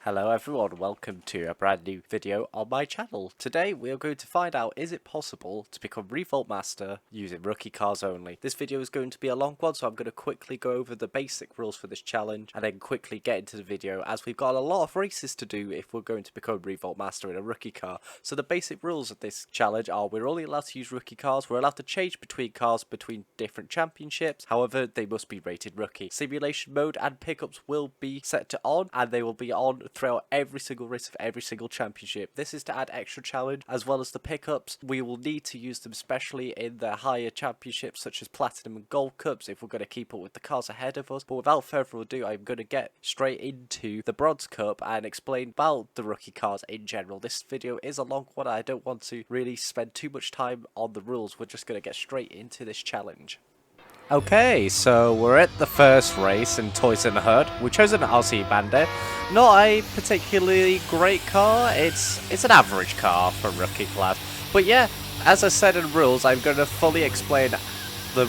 Hello everyone, welcome to a brand new video on my channel. Today we are going to find out, is it possible to become Revolt Master using rookie cars only? This video is going to be a long one, so I'm going to quickly go over the basic rules for this challenge and then quickly get into the video, as we've got a lot of races to do if we're going to become Revolt Master in a rookie car. So the basic rules of this challenge are we're only allowed to use rookie cars, we're allowed to change between cars between different championships, however they must be rated rookie. Simulation mode and pickups will be set to on, and they will be on throughout every single race of every single championship. This is to add extra challenge, as well as the pickups. We will need to use them especially in the higher championships such as Platinum and Gold Cups if we're going to keep up with the cars ahead of us. But without further ado, I'm going to get straight into the Bronze Cup and explain about the rookie cars in general. This video is a long one. I don't want to really spend too much time on the rules. We're just going to get straight into this challenge. Okay, so we're at the first race in Toys in the Hood. We chose an RC Bandit. Not a particularly great car. It's an average car for rookie class. But yeah, as I said in rules, I'm going to fully explain the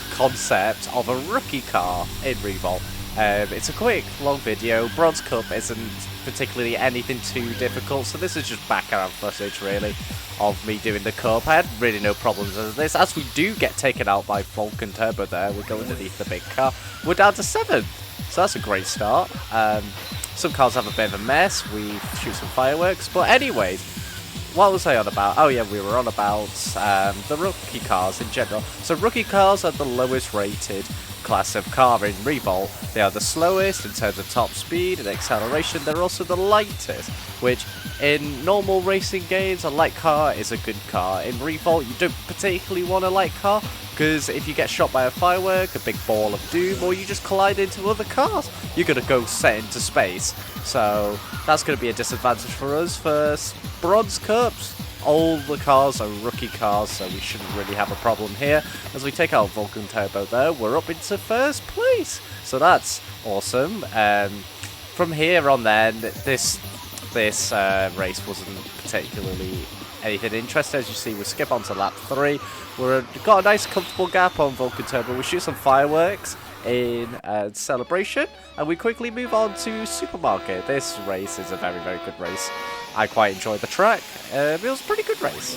concept of a rookie car in Revolt. It's a quick, long video. Bronze Cup isn't particularly anything too difficult, so this is just background footage, really, of me doing the cup. I had really no problems with this. As we do get taken out by Vulcan Turbo there, we go underneath the big car. We're down to 7th, so that's a great start. Some cars have a bit of a mess. We shoot some fireworks, but anyways, what was I on about? Oh yeah, we were on about the rookie cars in general. So rookie cars are the lowest rated class of car in Revolt. They are the slowest in terms of top speed and acceleration. They're also the lightest, which in normal racing games, a light car is a good car. In Revolt, you don't particularly want a light car, because if you get shot by a firework, a big ball of doom, or you just collide into other cars, you're going to go set into space. So that's going to be a disadvantage for us. For Bronze Cups, all the cars are rookie cars, so we shouldn't really have a problem here. As we take out Vulcan Turbo there, we're up into first place, so that's awesome. From here on then, this race wasn't particularly anything interesting. As you see, we skip on to lap 3. We've got a nice comfortable gap on Vulcan Turbo. We shoot some fireworks in celebration, and we quickly move on to Supermarket. This race is a very, very good race. I quite enjoyed the track. It was a pretty good race.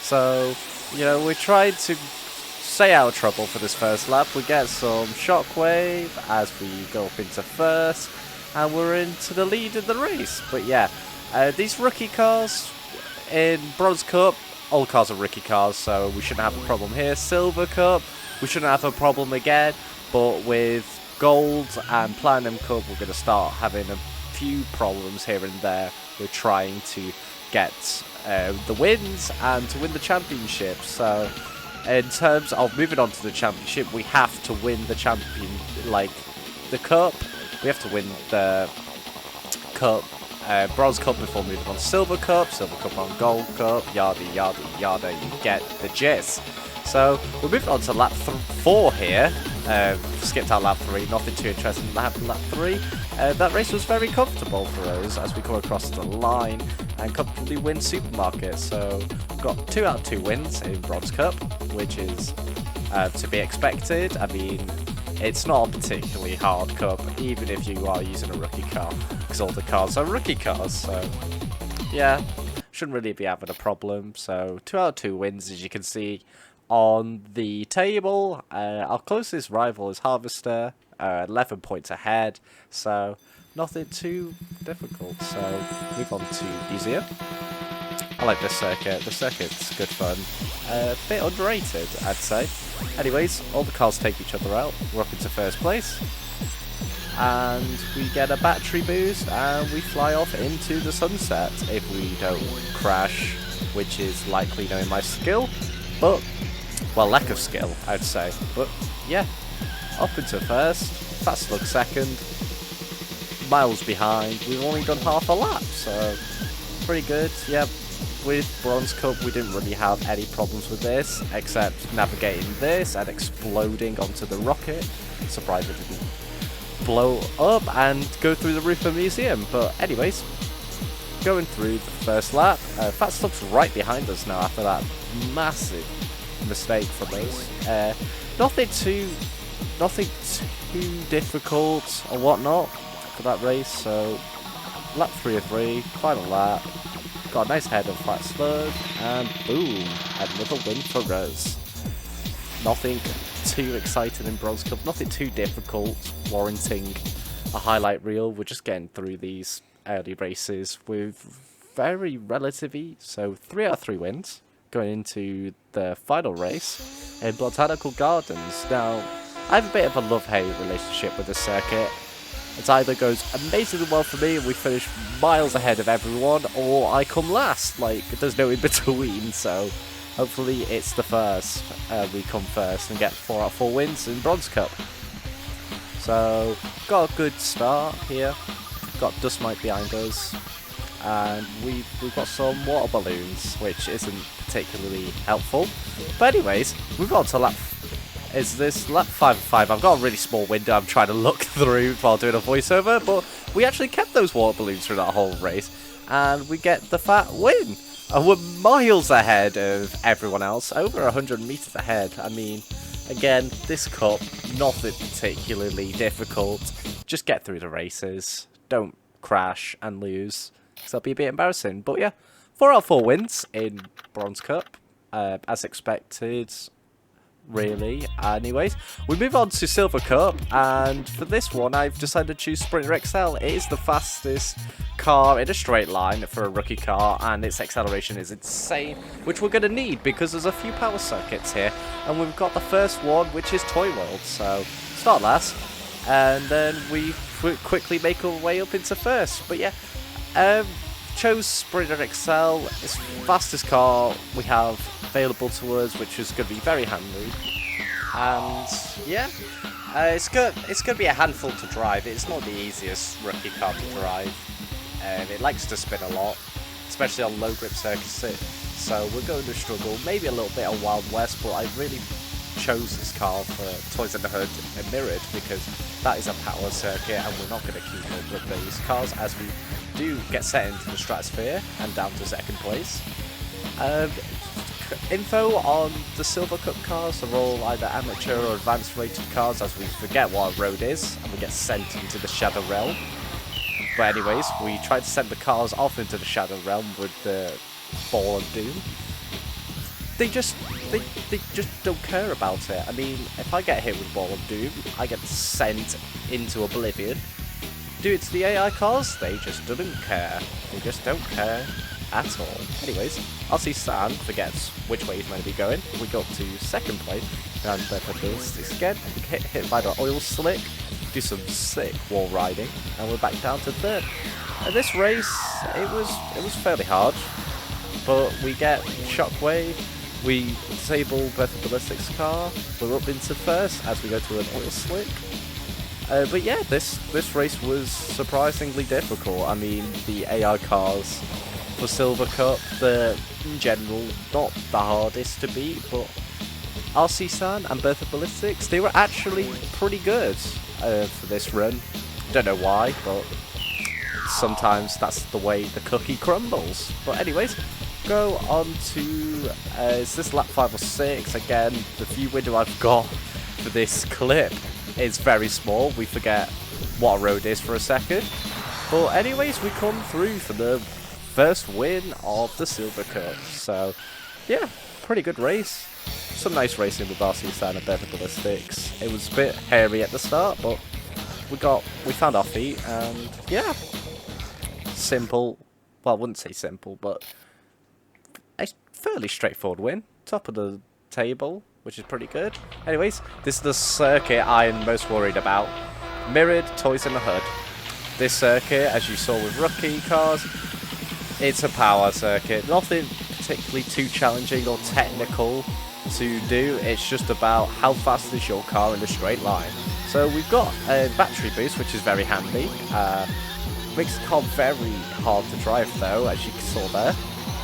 So, you know, we tried to stay out of trouble for this first lap. We get some shockwave as we go up into first, and we're into the lead of the race. But yeah, these rookie cars in Bronze Cup, all cars are rookie cars, so we shouldn't have a problem here. Silver Cup, we shouldn't have a problem again, but with Gold and Platinum Cup, we're going to start having a few problems here and there. We're trying to get the wins and to win the championship. So in terms of moving on to the championship, we have to win the the cup. We have to win the cup, Bronze Cup, before moving on to Silver Cup on Gold Cup, yada yada yada, you get the gist. So we're moving on to lap 4 here. Skipped out lap 3, nothing too interesting happened lap 3. That race was very comfortable for us as we come across the line and comfortably win Supermarket. So we've got 2 out of 2 wins in Bronze Cup, which is to be expected. I mean, it's not a particularly hard cup, even if you are using a rookie car, because all the cars are rookie cars. So yeah, shouldn't really be having a problem. So 2 out of 2 wins, as you can see on the table. Our closest rival is Harvester, 11 points ahead, so nothing too difficult. So move on to Museum. I like this circuit. The circuit's good fun. A bit underrated, I'd say. Anyways, all the cars take each other out. We're up into first place, and we get a battery boost, and we fly off into the sunset if we don't crash, which is likely knowing my skill, but well, lack of skill, I'd say. But yeah, up into first, Fast Slug second, miles behind. We've only done half a lap, so pretty good. Yeah, with Bronze Cup, we didn't really have any problems with this, except navigating this and exploding onto the rocket. Surprised it didn't blow up and go through the roof of the museum. But anyways, going through the first lap, Fast Slug's right behind us now after that massive mistake from us. Nothing too difficult or whatnot for that race, so lap 3 of 3, final lap. Got a nice head of Flat Slug, and boom, another win for us. Nothing too exciting in Bronze Cup, nothing too difficult, warranting a highlight reel. We're just getting through these early races with very relative ease. So 3 out of 3 wins going into the final race in Botanical Gardens. Now, I have a bit of a love-hate relationship with this circuit. It either goes amazingly well for me and we finish miles ahead of everyone, or I come last. Like, there's no in-between, so hopefully it's the first. We come first and get 4 out of 4 wins in Bronze Cup. So, got a good start here. Got Dustmite behind us. And we've got some water balloons, which isn't particularly helpful. But anyways, we've got to lap... Is this lap 5 of 5? I've got a really small window I'm trying to look through while doing a voiceover, but we actually kept those water balloons through that whole race, and we get the fat win. And we're miles ahead of everyone else, over 100 meters ahead. I mean, again, this cup, nothing particularly difficult. Just get through the races, don't crash and lose, because that'll be a bit embarrassing. But yeah, 4 out of 4 wins in Bronze Cup, as expected. Really. Anyways, we move on to Silver Cup, and for this one I've decided to choose Sprinter XL. It is the fastest car in a straight line for a rookie car, and its acceleration is insane, which we're going to need because there's a few power circuits here, and we've got the first one, which is Toy World. So start last, and then we quickly make our way up into first. But yeah, chose Sprinter XL. It's the fastest car we have available to us, which is going to be very handy. And yeah, it's going to be a handful to drive. It's not the easiest rookie car to drive. It likes to spin a lot, especially on low grip circuits. So we're going to struggle. Maybe a little bit of Wild West, but I really chose this car for Toys in the Hood and Mirrored because that is a power circuit, and we're not going to keep up with these cars as we do get set into the stratosphere and down to second place. Info on the Silver Cup cars, they're all either amateur or advanced rated cars, as we forget what a road is and we get sent into the Shadow Realm. But anyways, we try to send the cars off into the Shadow Realm with the Ball of Doom. They just don't care about it. I mean, if I get hit with Ball of Doom, I get sent into oblivion. Do it to the AI cars, they just don't care. They just don't care at all. Anyways, RC San forgets which way he's meant to be going. We go up to second place, and for this again, get hit by the oil slick, do some sick wall riding, and we're back down to third. And this race, it was fairly hard, but we get Shockwave, we disable Bertha Ballistic's car, we're up into first as we go to an oil slick. But yeah, this race was surprisingly difficult. I mean, the AI cars for Silver Cup, they're in general not the hardest to beat, but RC San and Bertha Ballistics, they were actually pretty good for this run. Don't know why, but sometimes that's the way the cookie crumbles. But anyways, go on to, is this lap 5 or 6? Again, the view window I've got for this clip is very small. We forget what a road is for a second. But anyways, we come through for the first win of the Silver Cup. So yeah, pretty good race. Some nice racing with RC San and Bertha Ballistics. It was a bit hairy at the start, but we found our feet, and yeah, simple. Well, I wouldn't say simple, but a fairly straightforward win. Top of the table, which is pretty good. Anyways, this is the circuit I'm most worried about. Mirrored Toys in the Hood. This circuit, as you saw with rookie cars, it's a power circuit. Nothing particularly too challenging or technical to do. It's just about how fast is your car in a straight line. So we've got a battery boost, which is very handy. Makes the car very hard to drive though, as you saw there.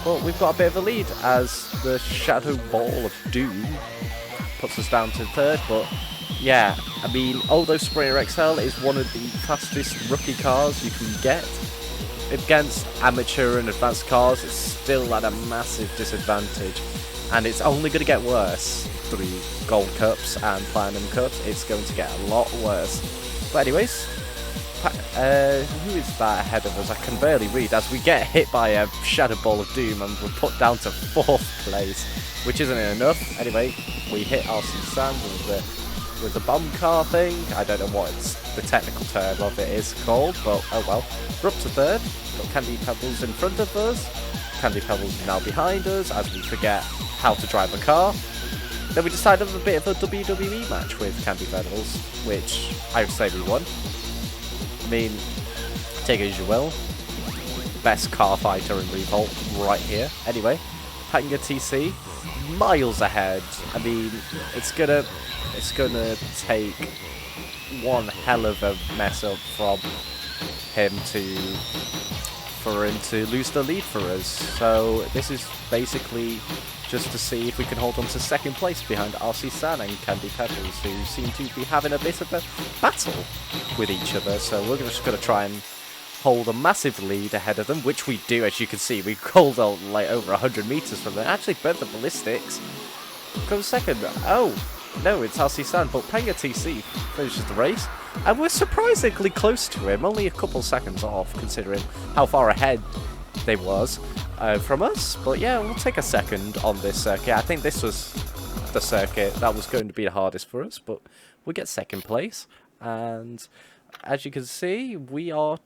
But we've got a bit of a lead as the Shadow Ball of Doom puts us down to third. But yeah, I mean, although Sprinter XL is one of the fastest rookie cars you can get, against amateur and advanced cars, it's still at a massive disadvantage. And it's only going to get worse through Gold Cups and Platinum Cups. It's going to get a lot worse. But anyways, Who is that ahead of us? I can barely read as we get hit by a Shadow Ball of Doom and we're put down to 4th place, which isn't enough. Anyway, we hit RC San with the bomb car thing. I don't know what the technical term of it is called, but oh well. We're up to 3rd. Got Candy Pebbles in front of us. Candy Pebbles is now behind us as we forget how to drive a car. Then we decided on a bit of a WWE match with Candy Pebbles, which I would say we won. I mean, take it as you will. Best car fighter in Revolt right here. Anyway, Panga TC miles ahead. I mean, it's gonna take one hell of a mess up from him for him to lose the lead for us. So this is basically just to see if we can hold on to 2nd place behind RC San and Candy Pebbles, who seem to be having a bit of a battle with each other. So we're just going to try and hold a massive lead ahead of them, which we do, as you can see. We called out like over 100 meters from them. Actually, burnt the ballistics. Goes 2nd. Oh, no, it's RC San, but Panga TC finishes the race. And we're surprisingly close to him, only a couple seconds off, considering how far ahead they was from us. But yeah, we'll take a 2nd on this circuit. I think this was the circuit that was going to be the hardest for us, but we get 2nd place. And as you can see, we are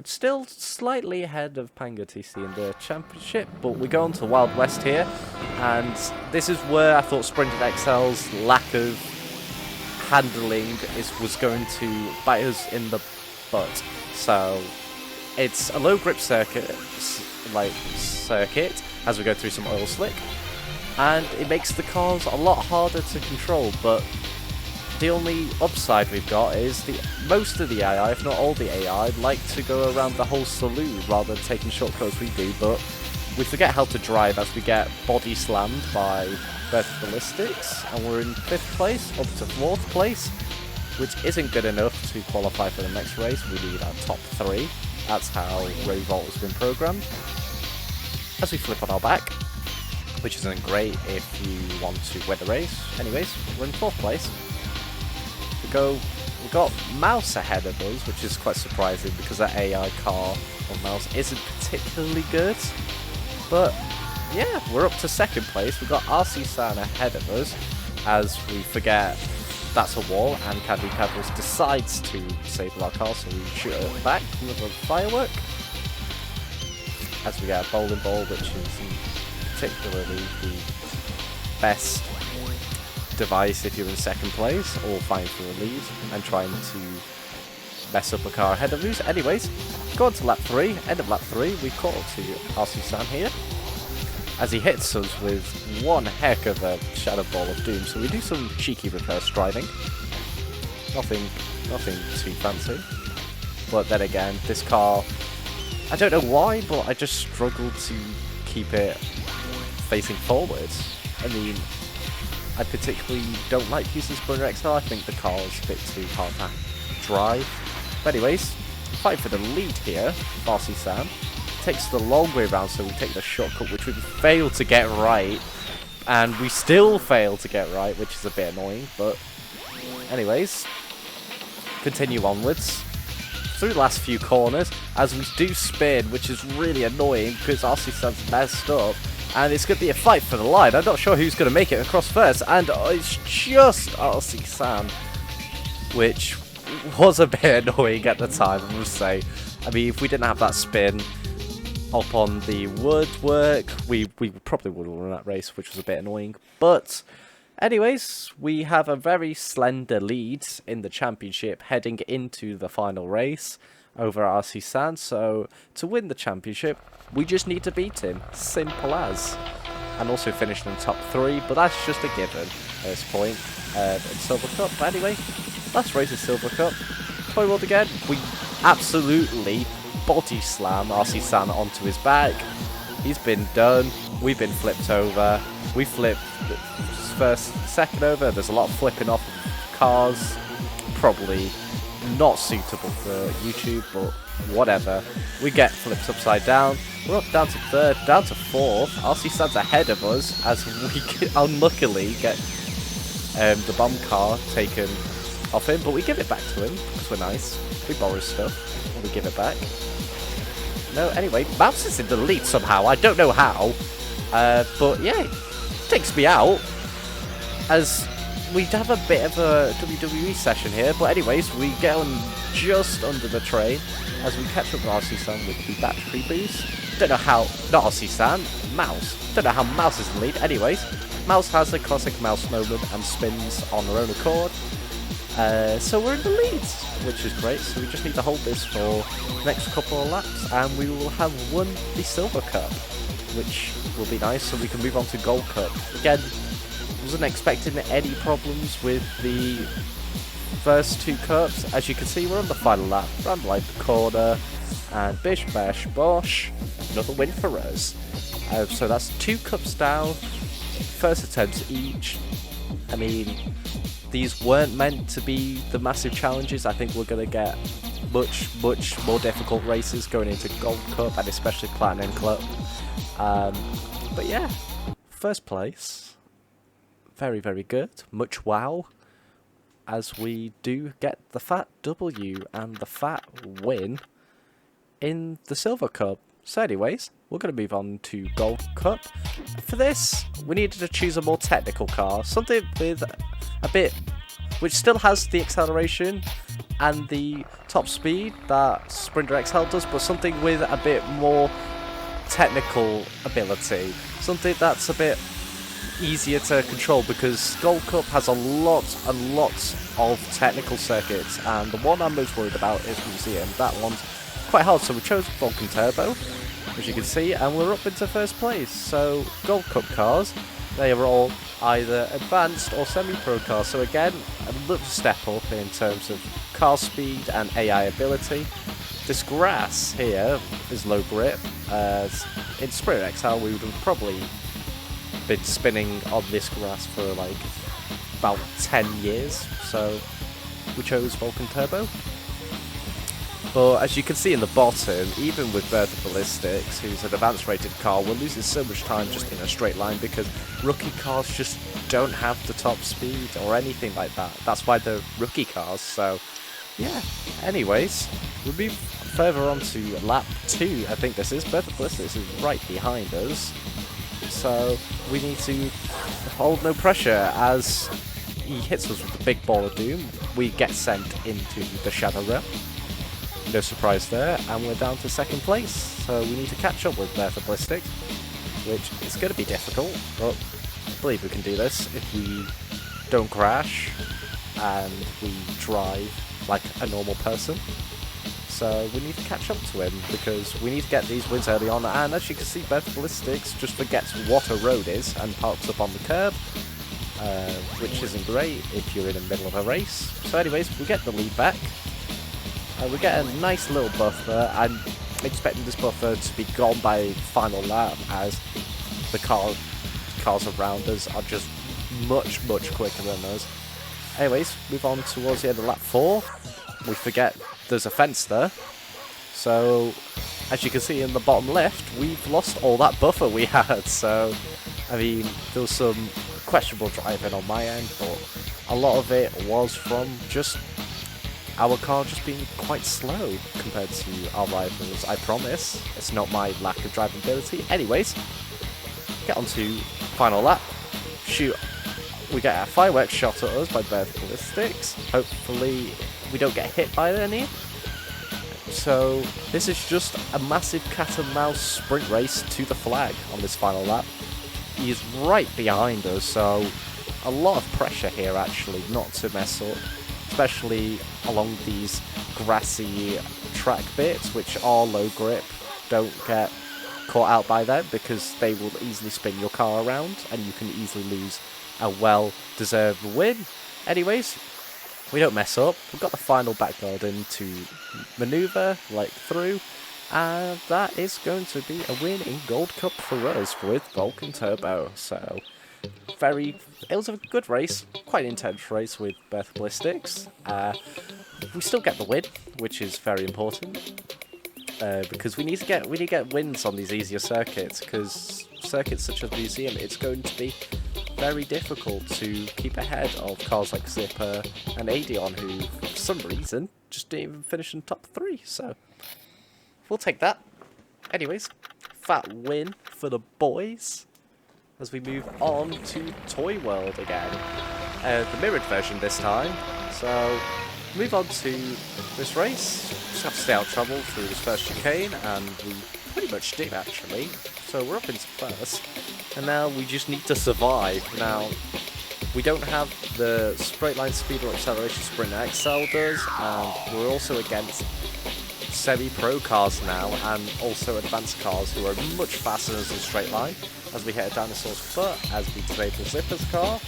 still slightly ahead of Panga TC in the championship, but we go on to Wild West here, and this is where I thought Sprinted XL's lack of handling was going to bite us in the butt. So it's a low grip circuit as we go through some oil slick, and it makes the cars a lot harder to control. But the only upside we've got is most of the AI, if not all the AI, like to go around the whole saloon rather than taking shortcuts we do, but we forget how to drive as we get body slammed by both ballistics, and we're in 5th place, up to 4th place, which isn't good enough to qualify for the next race. We need our top 3. That's how Revolt has been programmed. As we flip on our back, which isn't great if you want to win the race. Anyways, we're in 4th place. We've got Mouse ahead of us, which is quite surprising because that AI car on Mouse isn't particularly good. But yeah, we're up to 2nd place. We've got RC San ahead of us as we forget that's a wall, and Candy Pebbles decides to disable our car, so we shoot it back with a firework. As we get a bowling ball, which isn't particularly the best device if you're in 2nd place or fighting for a lead and trying to mess up a car ahead of us. Anyways, go on to lap 3. End of lap 3, we caught to RC San here as he hits us with one heck of a Shadow Ball of Doom. So we do some cheeky reverse driving. Nothing too fancy. But then again, this car, I don't know why, but I just struggled to keep it facing forwards. I mean, I particularly don't like using Sprinter XL. I think the car is a bit too hard to drive. But anyways, fight for the lead here. RC San takes the long way around, so we take the shortcut, which we failed to get right. And we still fail to get right, which is a bit annoying. But anyways, continue onwards through the last few corners as we do spin, which is really annoying because RC San's messed up. And it's going to be a fight for the line. I'm not sure who's going to make it across first. And it's just RC San, which was a bit annoying at the time, I must say. I mean, if we didn't have that spin up on the woodwork, we probably would have won that race, which was a bit annoying. But anyways, we have a very slender lead in the championship heading into the final race over RC San. So to win the championship, we just need to beat him. Simple as. And also finish in the top 3, but that's just a given at this point in Silver Cup. But anyway, last race of Silver Cup. Toy World again. We absolutely body slam RC San onto his back. He's been done. We've been flipped over. We flipped first, second over. There's a lot of flipping off cars. Probably not suitable for YouTube, but whatever. We get flipped upside down. We're up down to 3rd, down to 4th. RC San's ahead of us as we unluckily get the bomb car taken off him, but we give it back to him because we're nice. We borrow stuff, and we give it back. No, anyway, Mouse is in the lead somehow. I don't know how. But yeah, it takes me out. As we have a bit of a WWE session here. But anyways, we get on just under the train as we catch up with RC Sam with the battery boost. Don't know how, not RC Sam, Mouse. Don't know how Mouse is in the lead. Anyways, Mouse has a classic Mouse moment and spins on her own accord. So we're in the lead, which is great. So we just need to hold this for the next couple of laps and we will have won the Silver Cup, which will be nice, so we can move on to Gold Cup. Again, wasn't expecting any problems with the first two cups. As you can see, we're on the final lap, round like the corner, and bish bash bosh, another win for us. So that's 2 cups down, first attempts each. I mean, these weren't meant to be the massive challenges. I think we're going to get much more difficult races going into Gold Cup and especially Platinum Cup. But yeah, first place, very good, much wow, as we do get the fat W and the fat win in the Silver Cup. So anyways, we're going to move on to Gold Cup. For this, we needed to choose a more technical car, something with a bit, which still has the acceleration and the top speed that Sprinter XL does, but something with a bit more technical ability, something that's a bit easier to control, because Gold Cup has a lot of technical circuits, and the one I'm most worried about is Museum. That one's quite hard, so we chose Vulcan Turbo, as you can see, and we're up into first place. So Gold Cup cars, they are all either advanced or semi-pro cars, so again, a little step up in terms of car speed and AI ability. This grass here is low grip. In Spirit XL we would have probably been spinning on this grass for like about 10 years, so we chose Vulcan Turbo. But as you can see in the bottom, even with Bertha Ballistics, who's an advanced rated car, we're losing so much time just in a straight line because rookie cars just don't have the top speed or anything like that. That's why they're rookie cars, so yeah. Anyways, we'll move further on to lap 2, I think this is. Bertha Ballistics is right behind us, so we need to hold no pressure as he hits us with the big ball of doom. We get sent into the Shadow Realm. No surprise there, and we're down to second place, so we need to catch up with Bertha Ballistics, which is going to be difficult, but I believe we can do this if we don't crash and we drive like a normal person. So we need to catch up to him because we need to get these wins early on, and as you can see, Bertha Ballistics just forgets what a road is and parks up on the curb, which isn't great if you're in the middle of a race. So anyways, we get the lead back. We get a nice little buffer. I'm expecting this buffer to be gone by final lap as the cars around us are just much quicker than us. Anyways, move on towards the end of lap 4. We forget there's a fence there. So, as you can see in the bottom left, we've lost all that buffer we had. So, I mean, there was some questionable driving on my end, but a lot of it was from just our car just being quite slow compared to our rivals. I promise, it's not my lack of driving ability. Anyways, get on to final lap. Shoot, we get a fireworks shot at us by Bertha Ballistics. Hopefully we don't get hit by any. So this is just a massive cat and mouse sprint race to the flag on this final lap. He is right behind us, so a lot of pressure here actually not to mess up, especially along these grassy track bits which are low grip. Don't get caught out by them because they will easily spin your car around and you can easily lose a well-deserved win. Anyways, we don't mess up. We've got the final back garden to manoeuvre like through, and that is going to be a win in Gold Cup for us with Vulcan Turbo. So it was a good race, quite an intense race with Bertha Ballistics. We still get the win, which is very important, because we need to get wins on these easier circuits, because circuits such as Museum, it's going to be very difficult to keep ahead of cars like Zipper and Adeon, who for some reason just didn't even finish in top 3, so we'll take that. Anyways, fat win for the boys as we move on to Toy World again. The mirrored version this time. So, move on to this race. Just have to stay out of trouble through this first chicane, and we pretty much did actually. So we're up into first, and now we just need to survive. Now, we don't have the straight line speed or acceleration Sprinter XL does, and we're also against semi-pro cars now, and also advanced cars who are much faster than the straight line, as we hit a dinosaur's foot, as we disable Zipper's car.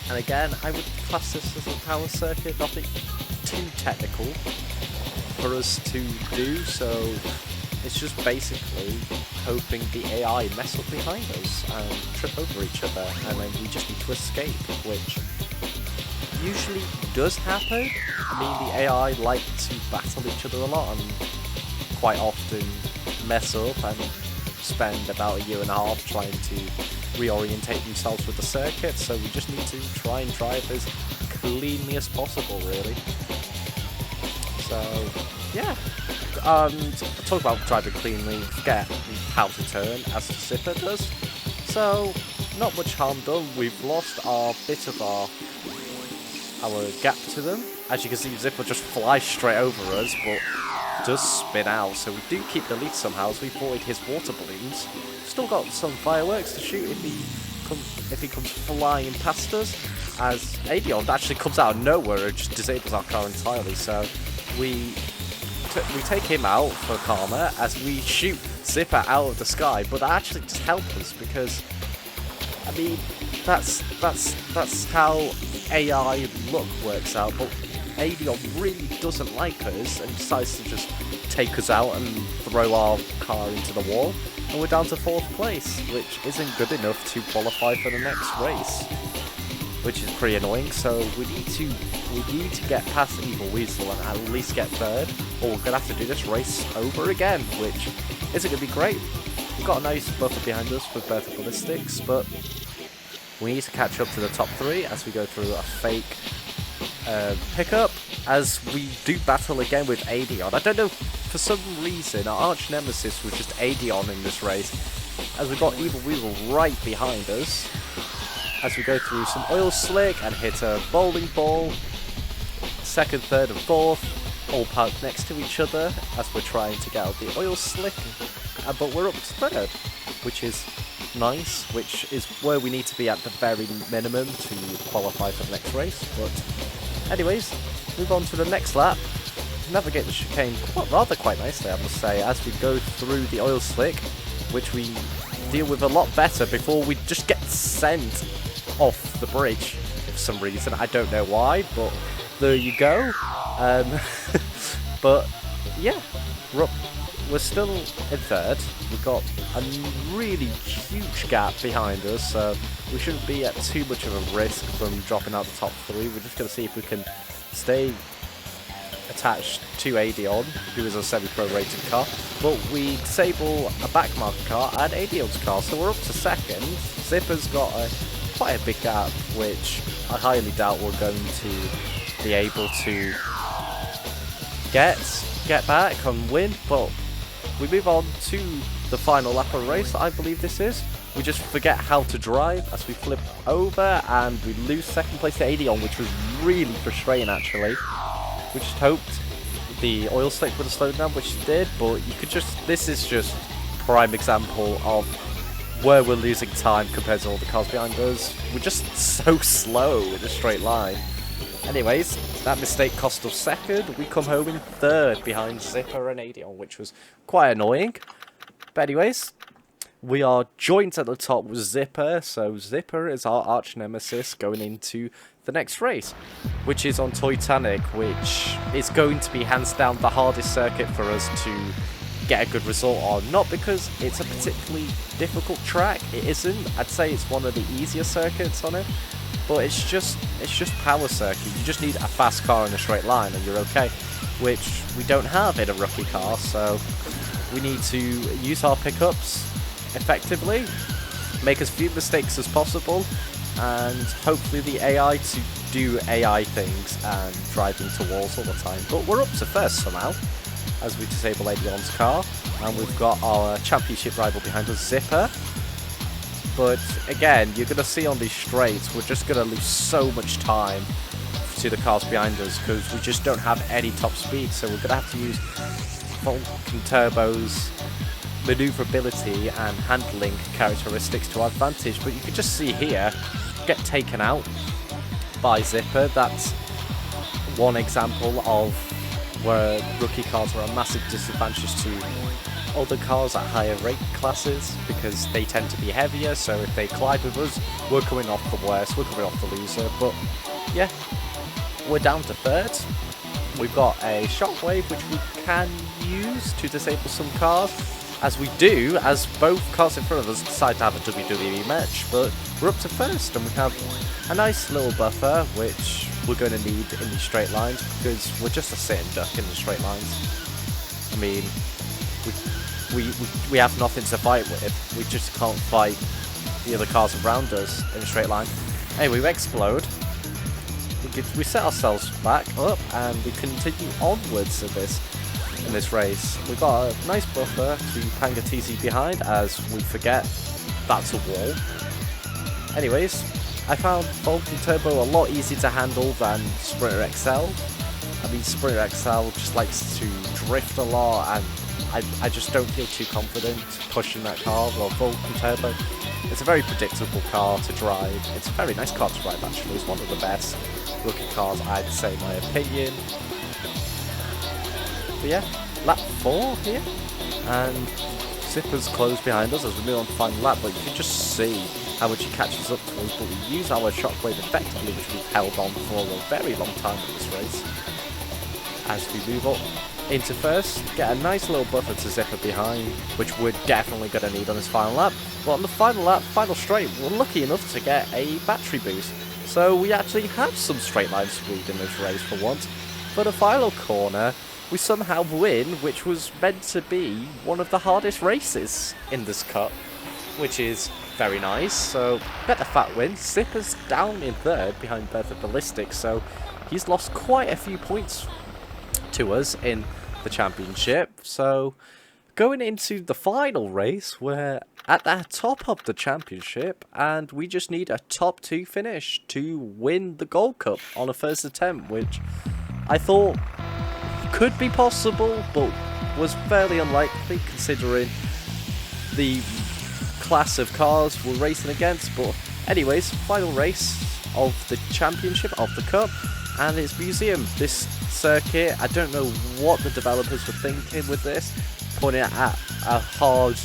And again, I would class this as a power circuit, nothing too technical for us to do, so it's just basically hoping the AI mess up behind us and trip over each other, and then we just need to escape, which usually does happen. I mean, the AI like to battle each other a lot and quite often mess up and spend about a year and a half trying to reorientate themselves with the circuit, so we just need to try and drive as cleanly as possible, really. So, yeah. Talk about driving cleanly, forget how to turn, as the Zipper does. So, not much harm done. We've lost our bit of our gap to them. As you can see, Zipper just flies straight over us, but does spin out, so we do keep the lead somehow as we avoid his water balloons. Still got some fireworks to shoot if he comes flying past us, as Adion actually comes out of nowhere and just disables our car entirely, so we take him out for karma as we shoot Zipper out of the sky, but that actually just helps us because, I mean, that's how AI luck works out, but Adion really doesn't like us and decides to just take us out and throw our car into the wall, and we're down to 4th place, which isn't good enough to qualify for the next race, which is pretty annoying. So we need to get past Evil Weasel and at least get 3rd, or we're gonna have to do this race over again, which isn't gonna be great. We've got a nice buffer behind us with Bertha Ballistics, but we need to catch up to the top 3 as we go through a fake pickup, as we do battle again with Adion. I don't know, for some reason our arch nemesis was just Adion in this race, as we've got Evil Weasel right behind us as we go through some oil slick and hit a bowling ball. 2nd, 3rd and 4th all parked next to each other as we're trying to get out the oil slick, but we're up to 3rd, which is nice, which is where we need to be at the very minimum to qualify for the next race. But anyways, move on to the next lap. Navigate the chicane quite nicely, I must say, as we go through the oil slick, which we deal with a lot better before we just get sent off the bridge for some reason. I don't know why, but there you go. But yeah, we're still in 3rd. We've got a really huge gap behind us, so we shouldn't be at too much of a risk from dropping out the top 3. We're just going to see if we can stay attached to Adion, who is a semi-pro rated car, but we disable a backmarker car and Adion's car, so we're up to 2nd. Zipper's got quite a big gap, which I highly doubt we're going to be able to get back and win, but we move on to the final lap of the race, I believe this is. We just forget how to drive as we flip over and we lose 2nd place to Adion, which was really frustrating actually. We just hoped the oil slick would have slowed down, which it did, but you could this is just prime example of where we're losing time compared to all the cars behind us. We're just so slow in a straight line. Anyways, that mistake cost us 2nd. We come home in 3rd behind Zipper and Adion, which was quite annoying. But anyways, we are joint at the top with Zipper, so Zipper is our arch nemesis going into the next race, which is on Titanic, which is going to be hands down the hardest circuit for us to get a good result on. Not because it's a particularly difficult track, it isn't. I'd say it's one of the easier circuits on it, but it's just power circuit. You just need a fast car in a straight line and you're okay, which we don't have in a rookie car, so we need to use our pickups effectively, make as few mistakes as possible, and hopefully the AI to do AI things and drive into walls all the time. But we're up to first somehow, as we disable Adion's car, and we've got our championship rival behind us, Zipper. But again, you're going to see on these straights, we're just going to lose so much time to the cars behind us because we just don't have any top speed. So we're going to have to use Vulcan Turbo's maneuverability and handling characteristics to our advantage. But you can just see here, get taken out by Zipper. That's one example of where rookie cars are a massive disadvantage to other cars at higher rate classes because they tend to be heavier, so if they collide with us, we're coming off the worst, we're coming off the loser. But yeah, we're down to third. We've got a Shockwave which we can use to disable some cars, as we do, as both cars in front of us decide to have a WWE match. But we're up to first, and we have a nice little buffer which we're going to need in these straight lines because we're just a sitting duck in the straight lines. I mean, we have nothing to fight with. We just can't fight the other cars around us in a straight line. Anyway, we explode. We set ourselves back up and we continue onwards in this race. We've got a nice buffer to Pangatisi behind as we forget that's a wall. Anyways, I found Vulcan Turbo a lot easier to handle than Sprinter XL. I mean, Sprinter XL just likes to drift a lot, and I just don't feel too confident pushing that car. Well, Vulcan Turbo, it's a very predictable car to drive. It's a very nice car to drive, actually. It's one of the best rookie cars, I'd say, in my opinion. But yeah, lap 4 here, and Zipper's close behind us as we move on to the final lap, but you can just see how much he catches up to us. But we use our Shockwave effectively, which we've held on for a very long time in this race. As we move up into first, get a nice little buffer to Zipper behind, which we're definitely going to need on this final lap. But on the final lap, final straight, we're lucky enough to get a battery boost. So we actually have some straight line speed in this race for once. For the final corner, we somehow win, which was meant to be one of the hardest races in this cup, which is very nice. So better fat win. Zipper's down in third behind Bertha Ballistic, so he's lost quite a few points to us in the championship. So going into the final race, we're at the top of the championship and we just need a top 2 finish to win the Gold Cup on a first attempt, which I thought could be possible but was fairly unlikely considering the class of cars we're racing against. But anyways, final race of the championship, of the cup, and it's Museum. This circuit, I don't know what the developers were thinking with this, putting it at a hard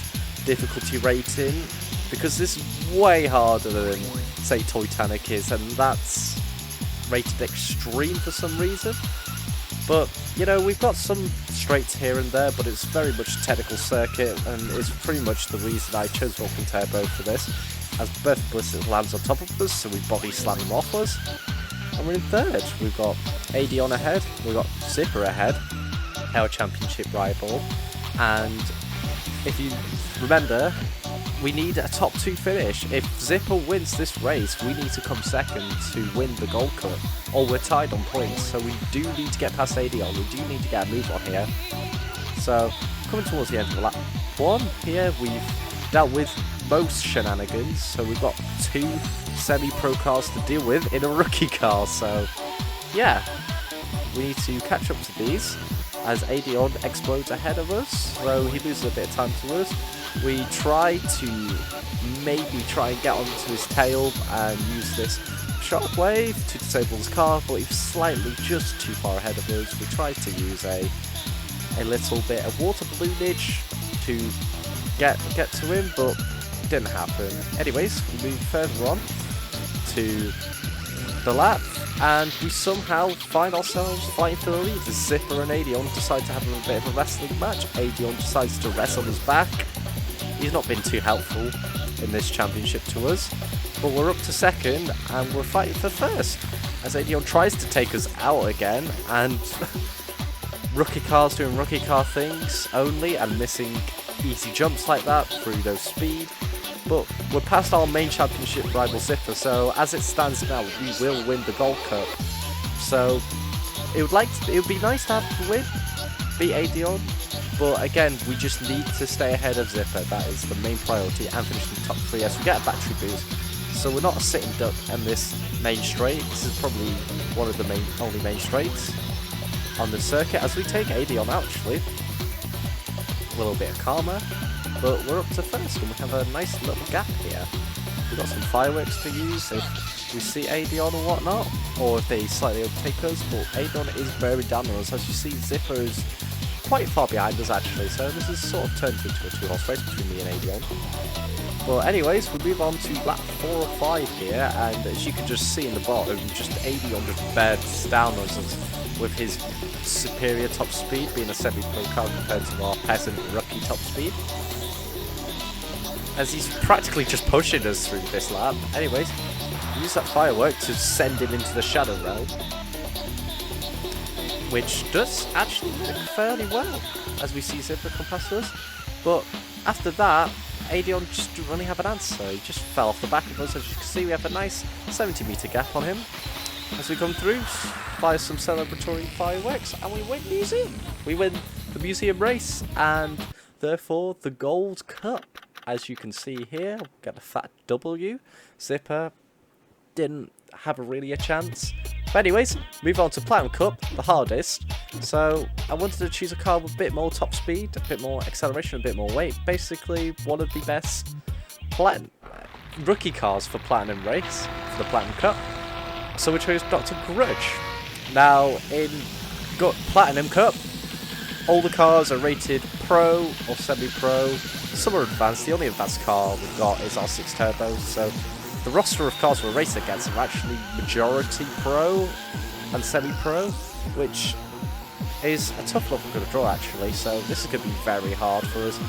difficulty rating, because this is way harder than, say, Titanic is, and that's rated extreme for some reason. But, you know, we've got some straights here and there, but it's very much a technical circuit, and it's pretty much the reason I chose Vulcan Turbo for this, as Bertha Ballistic lands on top of us, so we body slam him off us. And we're in third. We've got Adion ahead, we've got Zipper ahead, our championship rival, and if you remember, we need a top 2 finish. If Zipper wins this race, we need to come second to win the Gold Cup, or we're tied on points, so we do need to get past Adion, we do need to get a move on here. So, coming towards the end of the lap 1 here, we've dealt with most shenanigans, so we've got 2 semi-pro cars to deal with in a rookie car, so yeah, we need to catch up to these as Adion explodes ahead of us, so he loses a bit of time to us. We try to maybe try and get onto his tail and use this Shockwave to disable his car, but he's slightly just too far ahead of us. We tried to use a little bit of water balloonage to get to him, but it didn't happen. Anyways, we move further on to the lap, and we somehow find ourselves fighting for the lead as Zipper and Adion decide to have a bit of a wrestling match. Adion decides to rest on his back. He's not been too helpful in this championship to us, but we're up to second and we're fighting for first as Adion tries to take us out again, and rookie cars doing rookie car things only and missing easy jumps like that through no speed. But we're past our main championship rival Zipper, so as it stands now, we will win the Gold Cup. So it would be nice to have the win, beat Adion, but again, we just need to stay ahead of Zipper. That is the main priority, and finish in the top 3 as we get a battery boost. So we're not a sitting duck in this main straight. This is probably one of the only main straights on the circuit as we take Adion out, actually. A little bit of karma, but we're up to first and we have a nice little gap here. We've got some fireworks to use if we see Adion or whatnot, or if they slightly overtake us, but Adion is very down on us. As you see, Zipper is quite far behind us actually, so this is sort of turned into a 2-horse race between me and Adion. But anyways, we move on to lap 4 or 5 here, and as you can just see in the bottom, just Adion just bears down on us with his superior top speed, being a semi-pro car compared to our peasant rookie top speed. As he's practically just pushing us through this lap. Anyways, use that firework to send him into the Shadow Realm, which does actually look fairly well as we see Zipper come past us. But after that, Adion just didn't really have an answer. He just fell off the back of us. As you can see, we have a nice 70-meter gap on him. As we come through, fire some celebratory fireworks, and we win museum. We win the museum race, and therefore the Gold Cup. As you can see here, we get a fat W. Zipper didn't have really a chance. But anyways, move on to Platinum Cup, the hardest. So I wanted to choose a car with a bit more top speed, a bit more acceleration, a bit more weight. Basically, one of the best rookie cars for Platinum race, for the Platinum Cup. So we chose Dr. Grudge. Now, in Platinum Cup, all the cars are rated Pro or Semi-Pro. Some are advanced. The only advanced car we've got is our 6 Turbo. So the roster of cars we're racing against are actually majority Pro and Semi-Pro, which is a tough luck we're going to draw actually. So this is going to be very hard for us.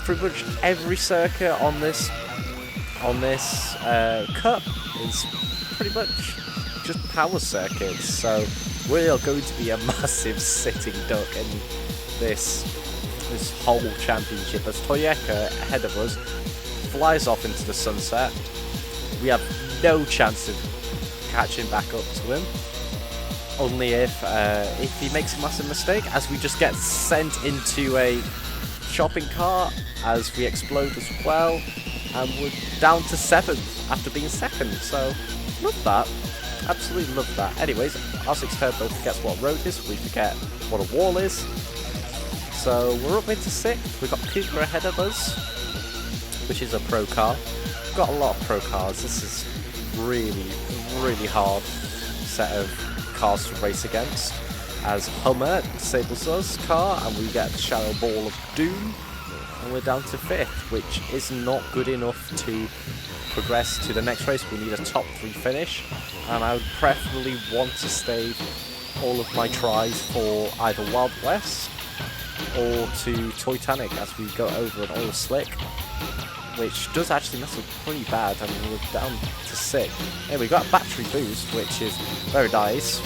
Pretty much every circuit on this cup is pretty much just power circuits, so we are going to be a massive sitting duck in this whole championship as Toyeka ahead of us flies off into the sunset. We have no chance of catching back up to him, only if he makes a massive mistake, as we just get sent into a shopping cart as we explode as well, and we're down to 7th after being 2nd, so love that. Absolutely love that. Anyways, R6 Turbo forgets what road is, we forget what a wall is. So we're up into 6th, we've got Cougar ahead of us, which is a pro car. We've got a lot of pro cars. This is really hard set of cars to race against. As Hummer disables us car and we get the Shadow Ball of Doom, and we're down to 5th, which is not good enough to progress to the next race. We need a top 3 finish, and I would preferably want to save all of my tries for either Wild West or to Titanic as we go over an oil slick, which does actually mess up pretty bad. I mean, we're down to 6th. Anyway, we got a battery boost, which is very nice,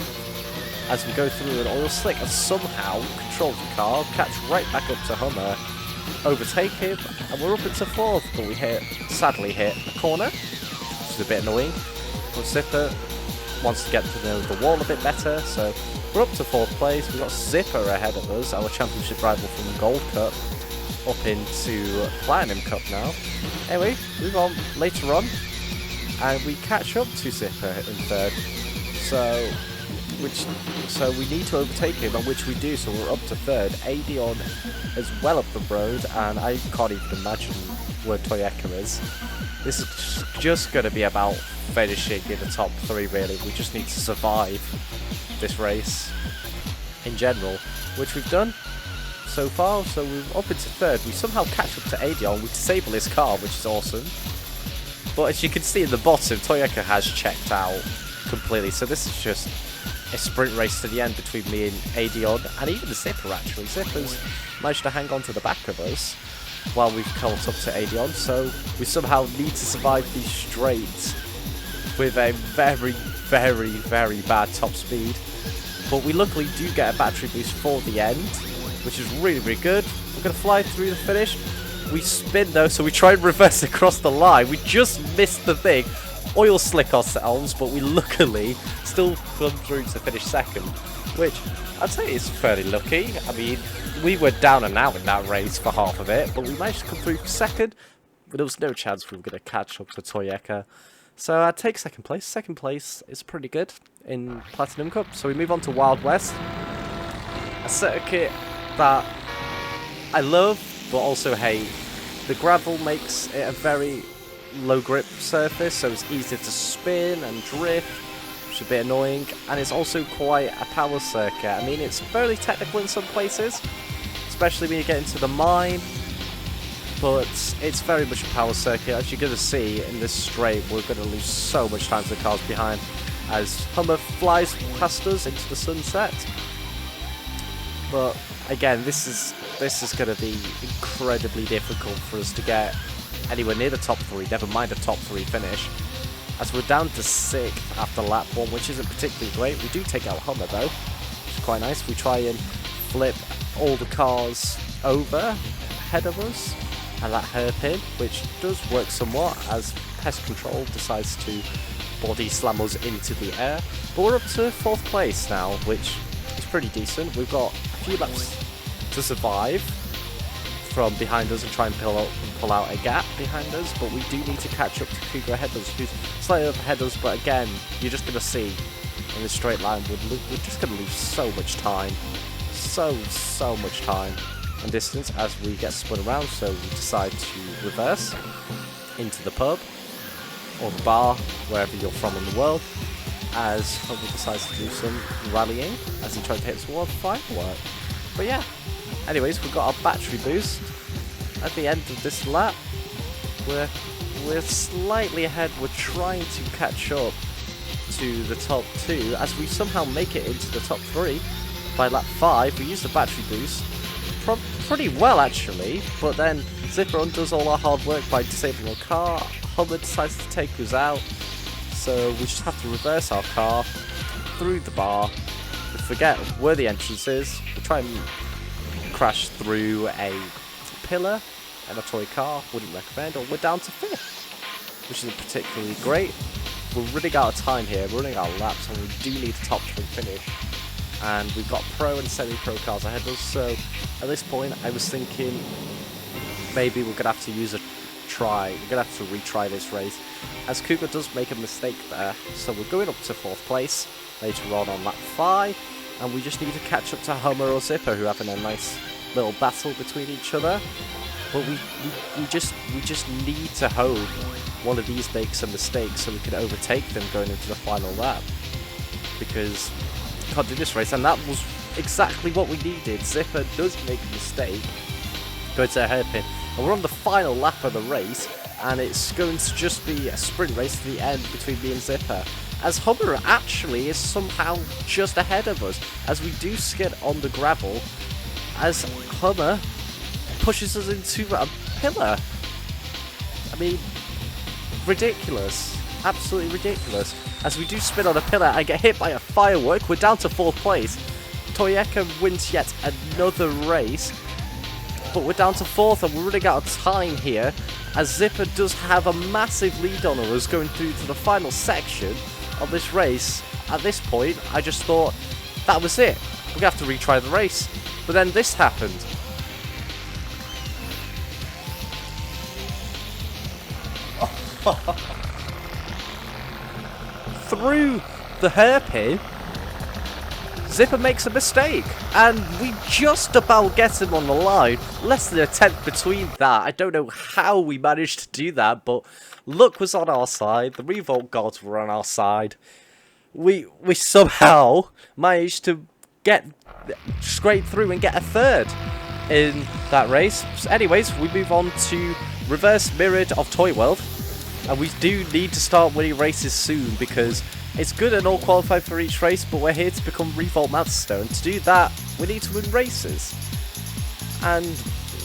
as we go through an oil slick and somehow control the car, catch right back up to Hummer, overtake him, and we're up into 4th, but we sadly hit a corner, which is a bit annoying. But Zipper wants to get to know the wall a bit better, so we're up to 4th place. We've got Zipper ahead of us, our championship rival from the Gold Cup, up into Platinum Cup now. Anyway, move on later on, and we catch up to Zipper in 3rd. So we need to overtake him, and which we do, so we're up to 3rd. Adion is well up the road, and I can't even imagine where Toyeka is. This is just going to be about finishing in the top 3 really. We just need to survive this race in general, which we've done so far. So we're up into 3rd. We somehow catch up to Adion, we disable his car, which is awesome. But as you can see in the bottom, Toyeka has checked out completely, so this is just a sprint race to the end between me and Adion, and even Zipper actually. Zipper's managed to hang on to the back of us while we've caught up to Adion, so we somehow need to survive these straights with a very bad top speed. But we luckily do get a battery boost for the end, which is really good. We're going to fly through the finish. We spin though, so we try and reverse across the line. We just missed the thing. Oil slick ourselves, but we luckily still come through to finish second, which I'd say is fairly lucky. I mean, we were down and out in that race for half of it, but we managed to come through second. But there was no chance we were going to catch up to Toyeka. So I'd take second place. Second place is pretty good in Platinum Cup. So we move on to Wild West. A circuit that I love, but also hate. The gravel makes it a very low grip surface, so it's easy to spin and drift, which is a bit annoying. And it's also quite a power circuit. I mean, it's fairly technical in some places, especially when you get into the mine. But it's very much a power circuit. As you're going to see in this straight, we're going to lose so much time to the cars behind as Hummer flies past us into the sunset. But again, this is going to be incredibly difficult for us to get anywhere near the top 3, never mind a top 3 finish. As we're down to 6th after lap 1, which isn't particularly great. We do take out Hummer though, which is quite nice. We try and flip all the cars over ahead of us. And that hairpin, which does work somewhat as Pest Control decides to body slam us into the air. But we're up to 4th place now, which is pretty decent. We've got a few laps to survive from behind us and try and pull out a gap behind us, but we do need to catch up to Cougar ahead of us, who's slightly ahead of us. But again, you're just going to see in this straight line, we're just going to lose so much time. So much time and distance as we get spun around, so we decide to reverse into the pub or the bar, wherever you're from in the world, as Hummer decides to do some rallying as he tries to hit toward firework. But yeah, anyways, we've got our battery boost at the end of this lap. We're slightly ahead. We're trying to catch up to the top 2 as we somehow make it into the top 3 by lap 5. We use the battery boost pretty well actually, but then Zipper undoes all our hard work by disabling our car. Hummer decides to take us out, so we just have to reverse our car through the bar. We forget where the entrance is. We try and crash through a pillar and a toy car, wouldn't recommend, or we're down to 5th, which isn't particularly great. We're running out of time here, we're running out of laps, and we do need a top 3 finish. And we've got pro and semi-pro cars ahead of us, so at this point I was thinking maybe we're going to have to use a try. We're going to have to retry this race, as Cougar does make a mistake there. So we're going up to 4th place later on lap 5, and we just need to catch up to Hummer or Zipper, who are having a nice little battle between each other. But we just need to hope one of these makes a mistake so we can overtake them going into the final lap, because can't do this race. And that was exactly what we needed. Zipper does make a mistake, going to a hairpin, and we're on the final lap of the race, and it's going to just be a sprint race to the end between me and Zipper, as Hummer actually is somehow just ahead of us as we do skid on the gravel, as Hummer pushes us into a pillar. I mean, ridiculous, absolutely ridiculous. As we do spin on a pillar and get hit by a firework, we're down to 4th place. Toyeka wins yet another race, but we're down to 4th and we're running out of time here, as Zipper does have a massive lead on us going through to the final section of this race. At this point, I just thought that was it. We're going to have to retry the race. But then this happened. Through the hairpin, Zipper makes a mistake, and we just about get him on the line. Less than a tenth between that. I don't know how we managed to do that, but luck was on our side. The Revolt gods were on our side. We somehow managed to get scrape through and get a 3rd in that race. So anyways, we move on to Reverse Mirrored of Toy World. And we do need to start winning races soon, because it's good and all qualified for each race, but we're here to become Revolt Master, and to do that, we need to win races. And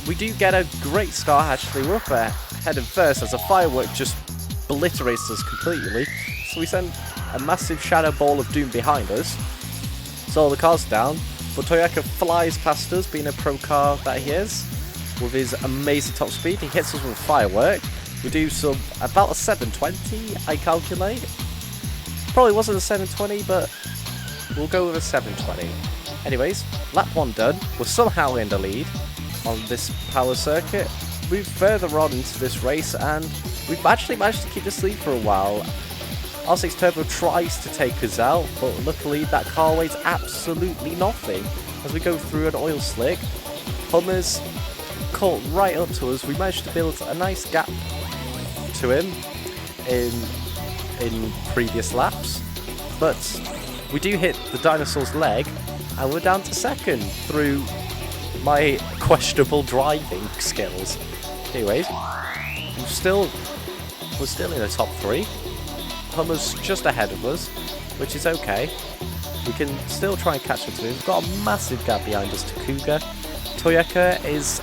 we do get a great start actually. We're up ahead and first as a firework just obliterates us completely. So we send a massive shadow ball of doom behind us. So all the cars down, but Toyeka flies past us, being a pro car that he is. with his amazing top speed. He hits us with a firework. We do some about a 720, I calculate. Probably wasn't a 720, but we'll go with a 720. Anyways, lap 1 done. We're somehow in the lead on this power circuit. Move further on into this race, and we've actually managed to keep this lead for a while. R6 Turbo tries to take us out, but luckily that car weighs absolutely nothing. As we go through an oil slick, Hummer's caught right up to us. We managed to build a nice gap to him in previous laps, but we do hit the dinosaur's leg, and we're down to second through my questionable driving skills. Anyways, we're still in the top 3. Hummer's just ahead of us, which is okay. We can still try and catch up to him. We've got a massive gap behind us to Cougar. Toyota is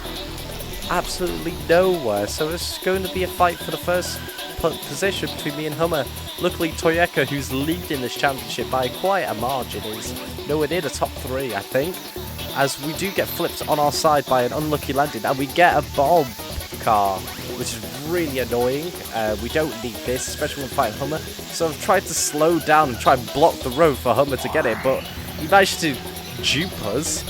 absolutely nowhere, so it's going to be a fight for the first position between me and Hummer. Luckily, Toyota, who's leading this championship by quite a margin, is nowhere near the top 3, I think, as we do get flipped on our side by an unlucky landing, and we get a bomb car, which is really annoying. We don't need this, especially when fighting Hummer, so I've tried to slow down and try and block the road for Hummer to get it, but he managed to dupe us,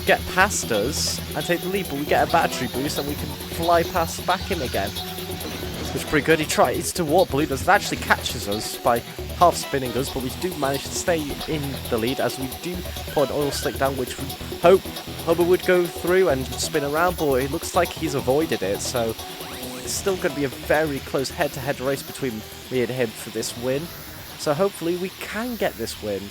get past us, and take the lead, but we get a battery boost and we can fly past back him again, which is pretty good. He tries to warp balloon us and actually catches us by half spinning us, but we do manage to stay in the lead as we do put an oil slick down, which we hope Hummer would go through and spin around, but it looks like he's avoided it, so it's still going to be a very close head-to-head race between me and him for this win. So hopefully we can get this win,